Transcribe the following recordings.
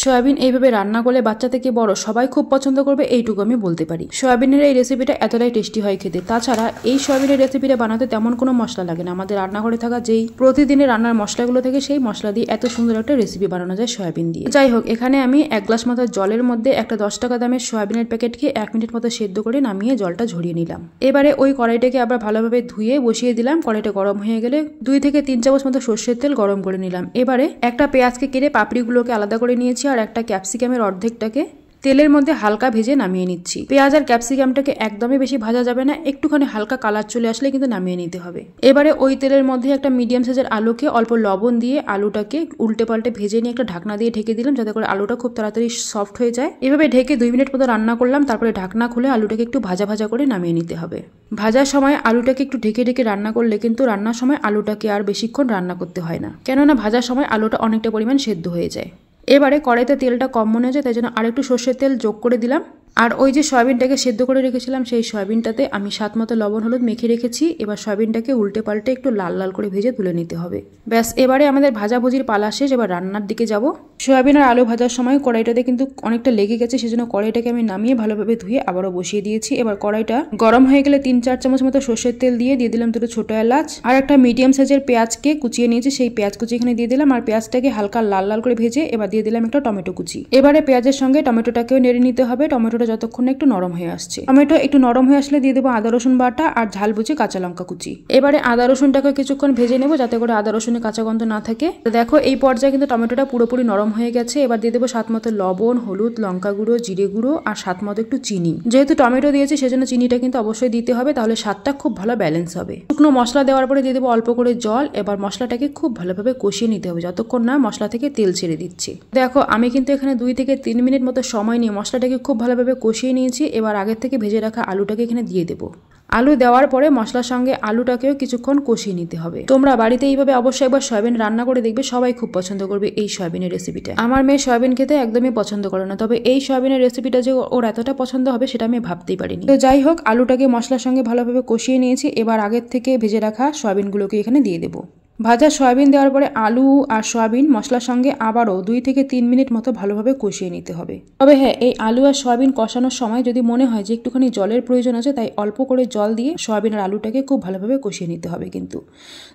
Soybean এইভাবে রান্না করলে বাচ্চা থেকে বড় সবাই খুব পছন্দ করবে, এইটুকু আমি বলতে পারি। সয়াবিনের এই রেসিপিটা এতটাই টেস্টি হয় খেতে। তাছাড়া এই সয়াবিনের রেসিপিটা বানাতে তেমন কোনো মশলা লাগে না। আমাদের রান্নাঘরে থাকা যেই প্রতিদিনের রান্নার মশলাগুলো থেকে সেই মশলা দিয়ে এত সুন্দর একটা রেসিপি বানানো যায় সয়াবিন দিয়ে। যাই হোক, এখানে আমি 1 গ্লাস মতো জলের মধ্যে একটা 10 টাকা দামের সয়াবিনের প্যাকেটকে 1 মিনিট মতো সেদ্ধ করে নামিয়ে জলটা ঝরিয়ে নিলাম। এবারে ওই কড়াইটাকে আবার ভালোভাবে ধুয়ে বসিয়ে দিলাম। কড়াইটা গরম হয়ে গেলে 2 থেকে 3 চামচ মতো সর্ষের তেল গরম করে নিলাম। এবারে একটা পেঁয়াজকে কেটে পাপড়িগুলোকে আলাদা করে নিয়েছি আর একটা ক্যাপসিকামের অর্ধেকটাকে তেলের মধ্যে হালকা ভেজে নামিয়ে নিচ্ছি। পেঁয়াজ আর ক্যাপসিকামটাকে একদমই বেশি ভাজা যাবে না, একটুখানি হালকা কালার চলে আসলে কিন্তু নামিয়ে নিতে হবে। এবারে ওই তেলের মধ্যে একটা মিডিয়াম সাইজের আলুকে অল্প লবণ দিয়ে আলুটাকে উল্টে পাল্টে ভেজে নিয়ে একটা ঢাকনা দিয়ে ঢেকে দিলাম, যাতে করে আলুটা খুব তাড়াতাড়ি সফট হয়ে যায়। এভাবে ঢেকে 2 মিনিট মতো রান্না করলাম। তারপরে ঢাকনা খুলে আলুটাকে একটু ভাজা ভাজা করে নামিয়ে নিতে হবে। ভাজার সময় আলুটাকে একটু ঢেকে ঢেকে রান্না করলে কিন্তু রান্নার সময় আলুটাকে আর বেশিক্ষণ রান্না করতে হয় না, কেননা ভাজার সময় আলুটা অনেকটা পরিমাণ সেদ্ধ হয়ে যায়। এবারে কড়াইতে তেলটা কম মনে হয়েছে, তাই জন্য আরেকটু সর্ষের তেল যোগ করে দিলাম। আর ওই যে সয়াবিনটাকে সেদ্ধ করে রেখেছিলাম, সেই সয়াবিনটাতে আমি স্বাদ মতো লবণ হলুদ মেখে রেখেছি। এবার সয়াবিনটাকে উল্টে পাল্টে একটু লাল লাল করে ভেজে তুলে নিতে হবে। ব্যাস, এবারে আমাদের ভাজাভুজির পালা শেষ। এবার রান্নার দিকে যাব। সয়াবিন আর আলু ভাজার সময় কড়াইটাতে কিন্তু অনেকটা লেগে গেছে, সেজন্য কড়াইটাকে আমি নামিয়ে ভালোভাবে ধুয়ে আবারও বসিয়ে দিয়েছি। এবার কড়াইটা গরম হয়ে গেলে 3-4 চামচ মতো সর্ষের তেল দিয়ে দিলাম দুটো ছোট এলাচ আর একটা মিডিয়াম সাইজের পেঁয়াজকে কুচিয়ে নিয়েছি, সেই পেঁয়াজ কুচি এখানে দিয়ে দিলাম। আর পেঁয়াজটাকে হালকা লাল লাল করে ভেজে এবার দিয়ে দিলাম একটা টমেটো কুচি। এবারে পেঁয়াজের সঙ্গে টমেটোটাকেও নেড়ে নিতে হবে। টমেটোটা যতক্ষণ একটু নরম হয়ে আসছে। টমেটো একটু নরম হয়ে আসলে দিয়ে দেবো আদা রসুন বাটা আর ঝাল বুঝে কাঁচা লঙ্কা কুচি। এবারে আদা রসুনটাকে কিছুক্ষণ ভেজে নেবো, যাতে করে আদা রসুনের কাঁচা গন্ধ না থাকে। তো দেখো, এই পর্যায়ে কিন্তু টমেটোটা পুরোপুরি নরম হয়ে গেছে। এবার দিয়ে দেবো স্বাদ মতো লবণ, হলুদ, লঙ্কা গুঁড়ো, জিরে গুঁড়ো আর স্বাদ মতো একটু চিনি। যেহেতু টমেটো দিয়েছি সেজন্য চিনিটা কিন্তু অবশ্যই দিতে হবে, তাহলে স্বাদটা খুব ভালো ব্যালেন্স হবে। শুকনো মশলা দেওয়ার পরে দিয়ে দেবো অল্প করে জল। এবার মশলাটাকে খুব ভালোভাবে কষিয়ে নিতে হবে যতক্ষণ না মশলা থেকে তেল ছেড়ে দিচ্ছে। দেখো, আমি কিন্তু এখানে 2 থেকে 3 মিনিট মতো সময় নিয়ে মশলাটাকে খুব ভালোভাবে কষিয়ে নিয়েছি। এবার আগের থেকে ভেজে রাখা আলুটাকে এখানে দিয়ে দেবো। আলু দেওয়ার পরে মশলার সঙ্গে আলুটাকেও কিছুক্ষণ কষিয়ে নিতে হবে। তোমরা বাড়িতে এইভাবে অবশ্যই একবার সয়াবিন রান্না করে দেখবে, সবাই খুব পছন্দ করবে এই সয়াবিনের রেসিপিটা। আমার মেয়ে সয়াবিন খেতে একদমই পছন্দ করে না, তবে এই সয়াবিনের রেসিপিটা যে ওর এতটা পছন্দ হবে সেটা আমি ভাবতেই পারিনি। তো যাই হোক, আলুটাকে মশলার সঙ্গে ভালোভাবে কষিয়ে নিয়েছি। এবার আগের থেকে ভেজে রাখা সয়াবিনগুলোকে এখানে দিয়ে দেবো। ভাজা সয়াবিন দেওয়ার পরে আলু আর সয়াবিন মশলার সঙ্গে আবারও 2 থেকে 3 মিনিট মতো ভালোভাবে কষিয়ে নিতে হবে। তবে হ্যাঁ, এই আলু আর সয়াবিন কষানোর সময় যদি মনে হয় যে একটুখানি জলের প্রয়োজন আছে, তাই অল্প করে জল দিয়ে সয়াবিন আর আলুটাকে খুব ভালোভাবে কষিয়ে নিতে হবে কিন্তু।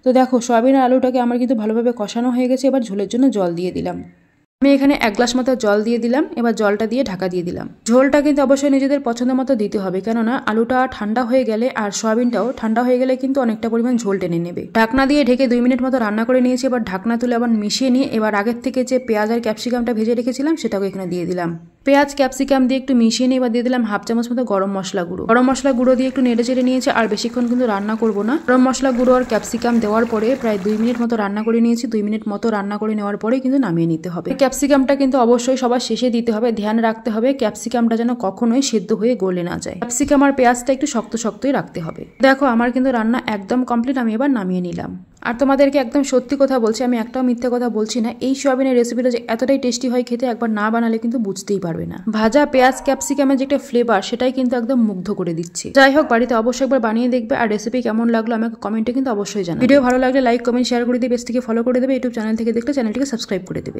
তো দেখো, সয়াবিন আর আলুটাকে আমার কিন্তু ভালোভাবে কষানো হয়ে গেছে। এবার ঝোলের জন্য জল দিয়ে দিলাম। আমি এখানে 1 গ্লাস মতো জল দিয়ে দিলাম। এবার জলটা দিয়ে ঢাকা দিয়ে দিলাম। ঝোলটা কিন্তু অবশ্যই নিজেদের পছন্দ মতো দিতে হবে, কেননা আলুটা ঠান্ডা হয়ে গেলে আর সয়াবিনটাও ঠান্ডা হয়ে গেলে কিন্তু অনেকটা পরিমাণ ঝোল টেনে নেবে। ঢাকনা দিয়ে ঢেকে 2 মিনিট মতো রান্না করে নিয়েছি। এবার ঢাকনা তুলে আবার মিশিয়ে নিয়ে এবার আগের থেকে যে পেঁয়াজ আর ক্যাপসিকামটা ভেজে রেখেছিলাম সেটাকে এখানে দিয়ে দিলাম। পেঁয়াজ ক্যাপসিকাম দিয়ে একটু মিশিয়ে নিয়ে এবার দিয়ে দিলাম 1/2 চামচ মতো গরম মশলা গুঁড়ো। গরম মশলা গুঁড়ো দিয়ে একটু নেড়ে চেড়ে নিয়েছি, আর বেশিক্ষণ কিন্তু রান্না করবো না। গরম মশলা গুঁড়ো আর ক্যাপসিকাম দেওয়ার পরে প্রায় 2 মিনিট মতো রান্না করে নিয়েছি। 2 মিনিট মতো রান্না করে নেওয়ার পরে কিন্তু নামিয়ে নিতে হবে। ক্যাপসিকামটা কিন্তু অবশ্যই সবার শেষে দিতে হবে। ধ্যান রাখতে হবে ক্যাপসিকামটা যেন কখনোই সেদ্ধ হয়ে গলে না যায়। ক্যাপসিকাম আর পেঁয়াজটা একটু শক্ত শক্তই রাখতে হবে। দেখো, আমার কিন্তু রান্না একদম কমপ্লিট। আমি এবার নামিয়ে নিলাম। আর তোমাদেরকে একদম সত্যি কথা বলছি, আমি একটাও মিথ্যে কথা বলছি না। এই সয়াবিনের রেসিপিটা যে এতটাই টেস্টি হয় খেতে, একবার না বানালে কিন্তু বুঝতেই পারবে না। ভাজা পেঁয়াজ ক্যাপসিকামের যে একটা ফ্লেভার, সেটাই কিন্তু একদম মুগ্ধ করে দিচ্ছে। যাই হোক, বাড়িতে অবশ্যই একবার বানিয়ে দেখবে। আর রেসিপি কেমন লাগলো আমাকে কমেন্টে কিন্তু অবশ্যই জানাবে। ভিডিও ভালো লাগলে লাইক, কমেন্ট, শেয়ার করে দিয়ে পেজটিকে ফলো করে দেবে। ইউটিউব চ্যানেল থেকে দেখলে চ্যানেলটিকে সাবস্ক্রাইব করে দেবে।